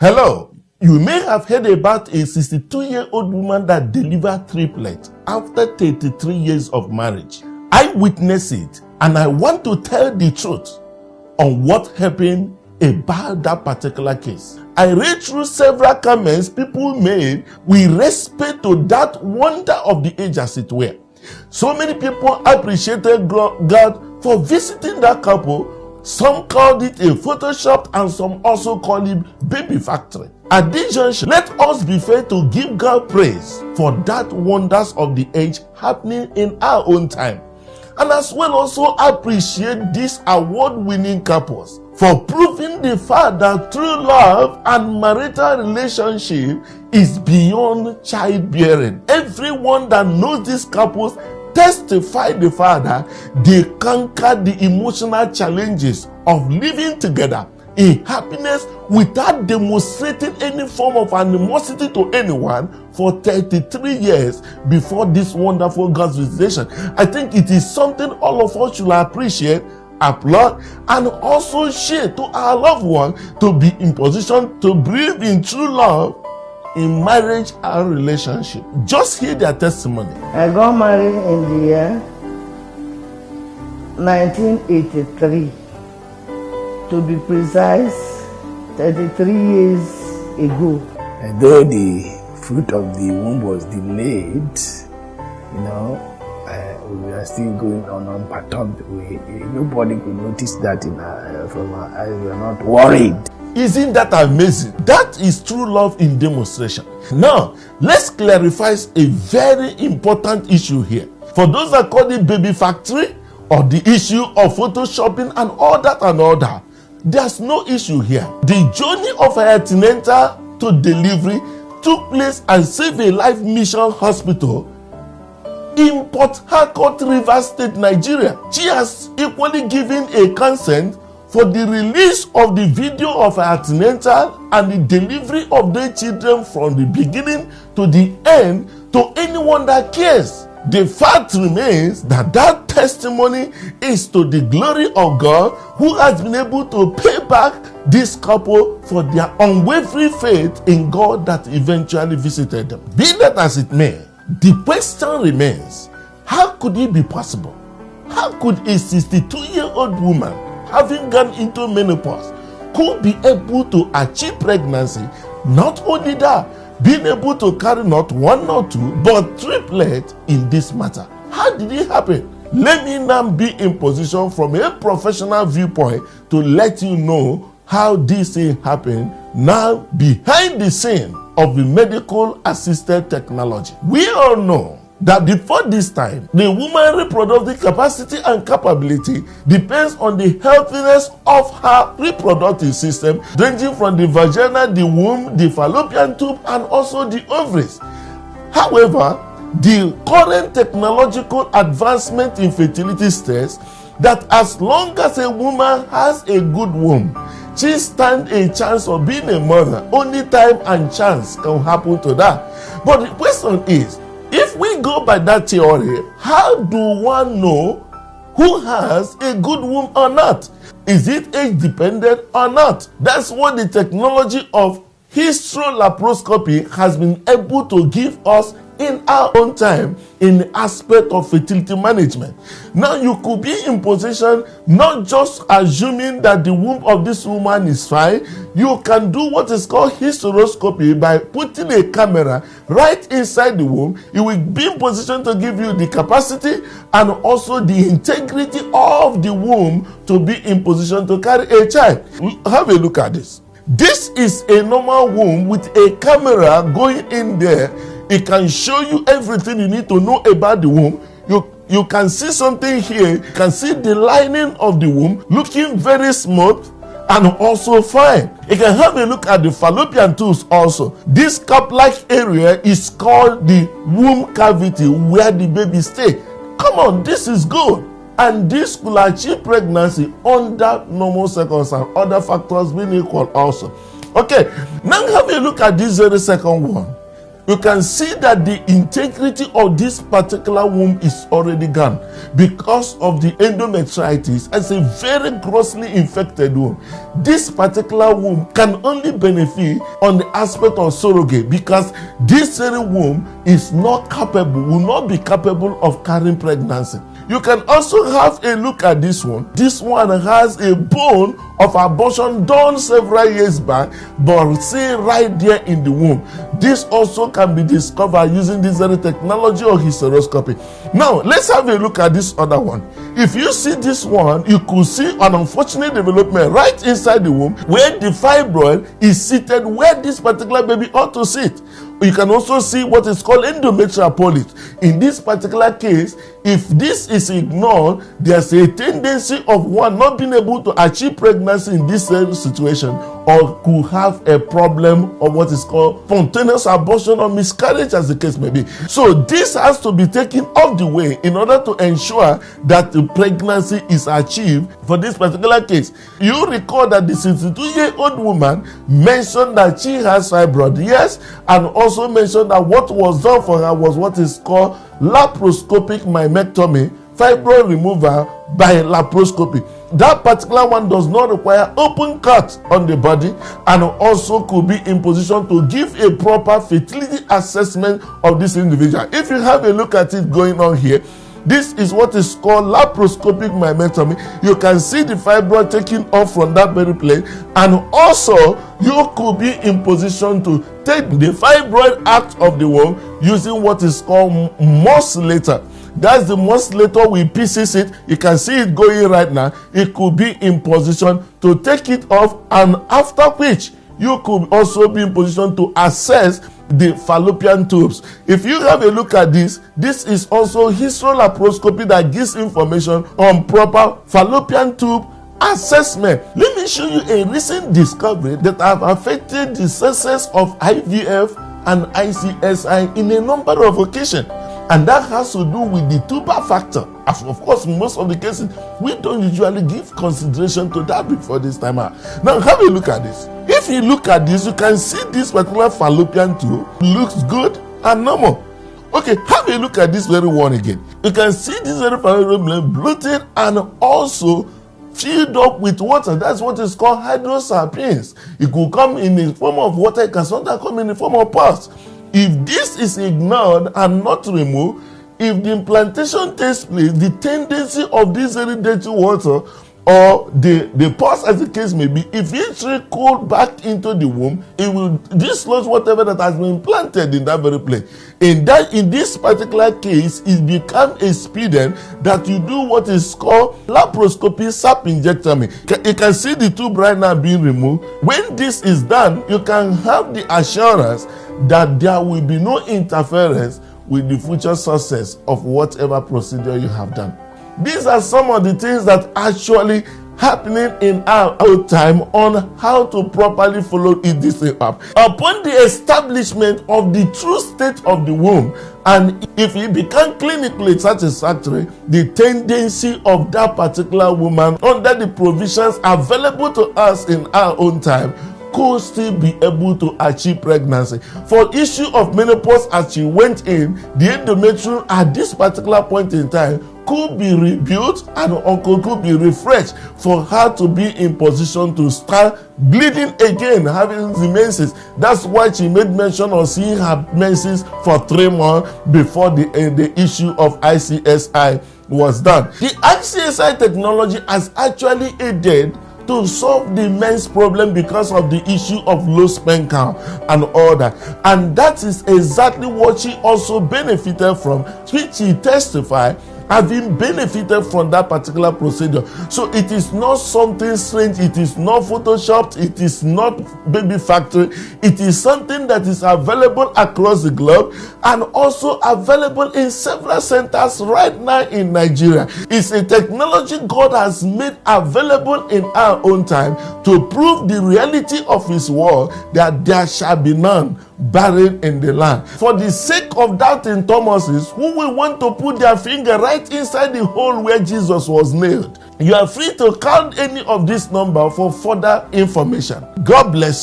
Hello. You may have heard about a 62-year-old woman that delivered triplet after 33 years of marriage. I witnessed it, and I want to tell the truth on what happened about that particular case. I read through several comments people made with respect to that wonder of the age, as it were. So many people appreciated God for visiting that couple. Some called it a Photoshop, and some also called it baby factory. At this juncture, let us be fair to give God praise for that wonders of the age happening in our own time, and as well also appreciate these award-winning couples for proving the fact that true love and marital relationship is beyond childbearing. Everyone that knows these couples testify the fact that they conquered the emotional challenges of living together in happiness without demonstrating any form of animosity to anyone for 33 years before this wonderful God's visitation. I think it is something all of us should appreciate, applaud, and also share to our loved one to be in position to breathe in true love in marriage and relationship. Just hear their testimony. I got married in the year 1983. To be precise, 33 years ago. Though the fruit of the womb was delayed, we are still going on unperturbed. Nobody could notice that from our eyes. We are not worried. Isn't that amazing? That is true love in demonstration. Now, let's clarify a very important issue here. For those that call it baby factory or the issue of photoshopping and all that, there's no issue here. The journey of her antenatal to delivery took place at Save a Life Mission Hospital in Port Harcourt, Rivers State, Nigeria. She has equally given a consent for the release of the video of her antenatal and the delivery of their children from the beginning to the end to anyone that cares. The fact remains that that testimony is to the glory of God, who has been able to pay back this couple for their unwavering faith in God that eventually visited them. Be that as it may, the question remains, how could it be possible? How could a 62-year-old woman, having gone into menopause, could be able to achieve pregnancy? Not only that, being able to carry not one or two, but triplet in this matter. How did it happen? Let me now be in position from a professional viewpoint to let you know how this thing happened now behind the scene of the medical assisted technology. We all know that before this time, the woman's reproductive capacity and capability depends on the healthiness of her reproductive system, ranging from the vagina, the womb, the fallopian tube, and also the ovaries. However, the current technological advancement in fertility states that as long as a woman has a good womb, she stands a chance of being a mother. Only time and chance can happen to that. But the question is, if we go by that theory, how do one know who has a good womb or not? Is it age dependent or not? That's what the technology of hysterolaparoscopy has been able to give us in our own time in the aspect of fertility management. Now you could be in position not just assuming that the womb of this woman is fine. You can do what is called hysteroscopy by putting a camera right inside the womb. It will be in position to give you the capacity and also the integrity of the womb to be in position to carry a child. Have a look at this. This is a normal womb with a camera going in there. It can show you everything you need to know about the womb. You can see something here. You can see the lining of the womb looking very smooth and also fine. You can have a look at the fallopian tubes also. This cup-like area is called the womb cavity where the baby stays. Come on, this is good. And this could achieve pregnancy under normal circumstances, other factors being equal also. Okay, now have a look at this very second one. you can see that the integrity of this particular womb is already gone because of the endometritis as a very grossly infected womb. This particular womb can only benefit on the aspect of surrogate because this very womb is not capable, will not be capable of carrying pregnancy. You can also have a look at this one. This one has a bone of abortion done several years back, but see right there in the womb. This also can be discovered using this very technology of hysteroscopy. Now, let's have a look at this other one. If you see this one, you could see an unfortunate development right inside the womb where the fibroid is seated where this particular baby ought to sit. You can also see what is called endometrial polyps. In this particular case, if this is ignored, there's a tendency of one not being able to achieve pregnancy in this situation, or could have a problem of what is called spontaneous abortion or miscarriage, as the case may be. So this has to be taken off the way in order to ensure that the pregnancy is achieved for this particular case. You recall that the 62-year-old woman mentioned that she has fibroid, yes, and also mentioned that what was done for her was what is called laparoscopic myomectomy, fibroid removal by laparoscopy. That particular one does not require open cut on the body and also could be in position to give a proper fertility assessment of this individual. If you have a look at it going on here, this is what is called laparoscopic myomectomy. You can see the fibroid taking off from that very place, and also you could be in position to take the fibroid out of the womb using what is called musculator. That's the musculator, we pieces it. You can see it going right now. It could be in position to take it off, and after which you could also be in position to assess the fallopian tubes. If you have a look at this, this is also hysterolaparoscopy that gives information on proper fallopian tube assessment. Let me show you a recent discovery that have affected the success of IVF and ICSI in a number of occasions, and that has to do with the tuber factor. Of course, in most of the cases, we don't usually give consideration to that before this time out. Now, have a look at this. If you look at this, you can see this particular fallopian tube looks good and normal. Okay, have a look at this very one again. You can see this very fallopian tube bloated and also filled up with water. That's what is called hydrosalpines. It could come in the form of water, it can sometimes come in the form of pus. If this is ignored and not removed, if the implantation takes place, the tendency of this very dirty water or the pus, as the case may be, if it trickles back into the womb, it will dislodge whatever that has been implanted in that very place. In this particular case, it becomes expedient that you do what is called laparoscopy sapingectomy. You can see the tube right now being removed. When this is done, you can have the assurance that there will be no interference with the future success of whatever procedure you have done. These are some of the things that actually happening in our old time on how to properly follow this thing up. Upon the establishment of the true state of the womb, and if it become clinically satisfactory, the tendency of that particular woman under the provisions available to us in our own time could still be able to achieve pregnancy. For issue of menopause, as she went in, the endometrium at this particular point in time could be rebuilt and could be refreshed for her to be in position to start bleeding again, having the menses. That's why she made mention of seeing her menses for 3 months before the issue of ICSI was done. The ICSI technology has actually aided to solve the men's problem because of the issue of low sperm count and all that. And that is exactly what she also benefited from, which she testified having benefited from that particular procedure. So it is not something strange, it is not photoshopped, it is not baby factory, it is something that is available across the globe and also available in several centers right now in Nigeria. It's a technology God has made available in our own time to prove the reality of his word that there shall be none barren in the land. For the sake of doubting Thomases who will want to put their finger right inside the hole where Jesus was nailed, you are free to count any of this number for further information. God bless you.